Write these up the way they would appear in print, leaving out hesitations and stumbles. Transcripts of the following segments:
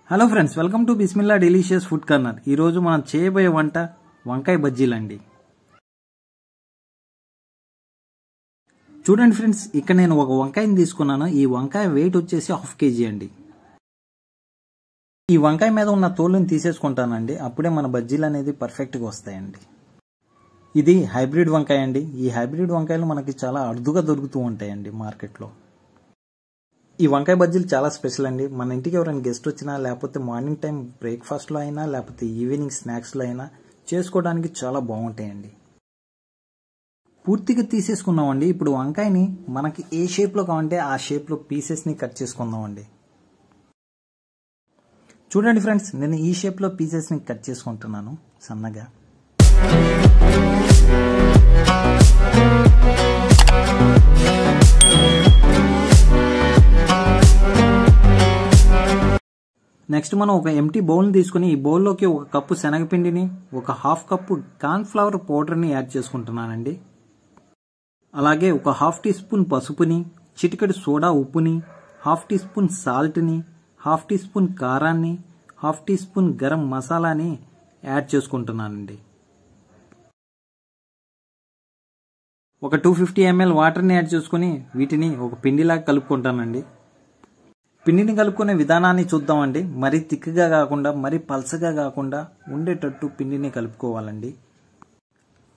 Hello friends, welcome to Bismillah delicious food corner. ఈరోజు మనం చేయబోయే వంట వంకాయ బజ్జీలండి. చూడండి ఫ్రెండ్స్, ఇక్కడ నేను ఒక వంకాయని తీసుకున్నాను. ఈ వంకాయ వెయిట్ వచ్చేసి 1/2 kg అండి. ఈ వంకాయ మీద ఉన్న తోలుని తీసేసుకుంటానండి, అప్పుడే మన బజ్జీలు అనేది పర్ఫెక్ట్గా వస్తాయండి. ఇది హైబ్రిడ్ వంకాయ అండి. ఈ హైబ్రిడ్ వంకాయలు మనకి చాలా అరుదుగా దొరుకుతూ ఉంటాయండి మార్కెట్లో. ఈ వంకాయ బజ్జీలు చాలా స్పెషల్ అండి. మన ఇంటికి ఎవరైనా గెస్ట్ వచ్చినా, లేకపోతే మార్నింగ్ టైం బ్రేక్ఫాస్ట్లో అయినా, లేకపోతే ఈవినింగ్ స్నాక్స్లో అయినా చేసుకోవడానికి చాలా బాగుంటాయండి. పూర్తిగా తీసేసుకున్నామండి. ఇప్పుడు వంకాయని మనకి ఏ షేప్లో కావాలంటే ఆ షేప్లో పీసెస్ని కట్ చేసుకుందామండి. చూడండి ఫ్రెండ్స్, నేను ఈ షేప్లో పీసెస్ని కట్ చేసుకుంటున్నాను సన్నగా. నెక్స్ట్ మనం ఒక ఎంటీ బౌల్ని తీసుకుని ఈ బౌల్లోకి 1 కప్పు శనగపిండిని, 1/2 కప్పు కార్న్ఫ్లవర్ పౌడర్ని యాడ్ చేసుకుంటున్నానండి. అలాగే 1/2 టీ స్పూన్ పసుపుని, చిటికెడు సోడా ఉప్పుని, 1/2 టీ స్పూన్ సాల్ట్ని, 1/2 టీ స్పూన్ కారాన్ని, 1/2 టీ స్పూన్ గరం మసాలాని యాడ్ చేసుకుంటున్నానండి. ఒక 250 ml వాటర్ని యాడ్ చేసుకుని వీటిని ఒక పిండిలాగా కలుపుకుంటానండి. పిండిని కలుపుకునే విధానాన్ని చూద్దామండి. మరీ తిక్కుగా కాకుండా, మరీ పల్చగా కాకుండా ఉండేటట్టు పిండిని కలుపుకోవాలండి.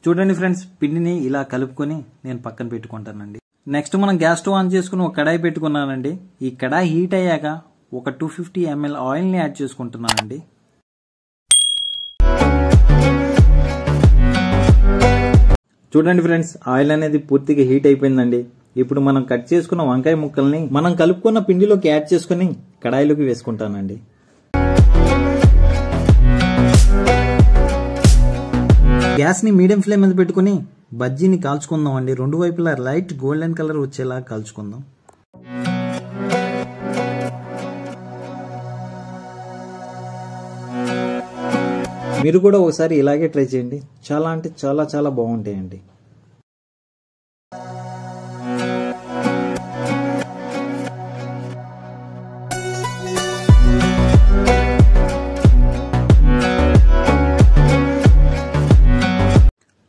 చూడండి ఫ్రెండ్స్, పిండిని ఇలా కలుపుకొని నేను పక్కన పెట్టుకుంటానండి. నెక్స్ట్ మనం గ్యాస్ స్టవ్ ఆన్ చేసుకుని ఒక కడాయి పెట్టుకున్నానండి. ఈ కడాయి హీట్ అయ్యాక ఒక 250 ml ఆయిల్ని యాడ్ చేసుకుంటున్నానండి. చూడండి ఫ్రెండ్స్, ఆయిల్ అనేది పూర్తిగా హీట్ అయిపోయిందండి. ఇప్పుడు మనం కట్ చేసుకున్న వంకాయ ముక్కల్ని మనం కలుపుకున్న పిండిలోకి యాడ్ చేసుకుని కడాయిలోకి వేసుకుంటానండి. గ్యాస్ని మీడియం ఫ్లేమ్ మీద పెట్టుకుని బజ్జీని కాల్చుకుందాం అండి. 2 వైపులా లైట్ గోల్డెన్ కలర్ వచ్చేలా కాల్చుకుందాం. మీరు కూడా ఒకసారి ఇలాగే ట్రై చేయండి. చాలా అంటే చాలా చాలా బాగుంటాయండి.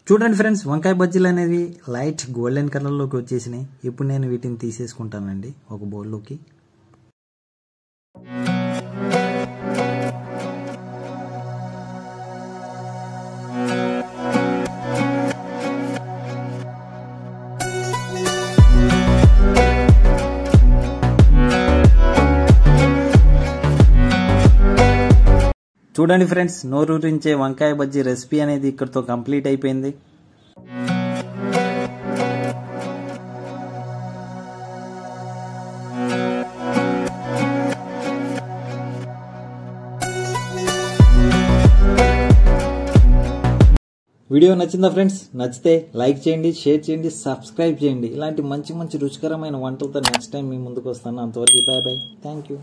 చూడండి ఫ్రెండ్స్, వంకాయ బజ్జీలు అనేవి లైట్ గోల్డెన్ కలర్లోకి వచ్చేసినాయి. ఇప్పుడు నేను వీటిని తీసేసుకుంటానండి ఒక బౌల్లోకి. చూడండి ఫ్రెండ్స్, నోరూరించే వంకాయ బజ్జీ రెసిపీ అనేది ఇక్కడితో కంప్లీట్ అయిపోయింది. వీడియో నచ్చిందా ఫ్రెండ్స్? నచ్చితే లైక్ చేయండి, షేర్ చేయండి, సబ్స్క్రైబ్ చేయండి. ఇలాంటి మంచి మంచి రుచికరమైన వంటలతో నెక్స్ట్ టైం మీ ముందుకు వస్తాను. అంతవరకు బాయ్ బాయ్. Thank you.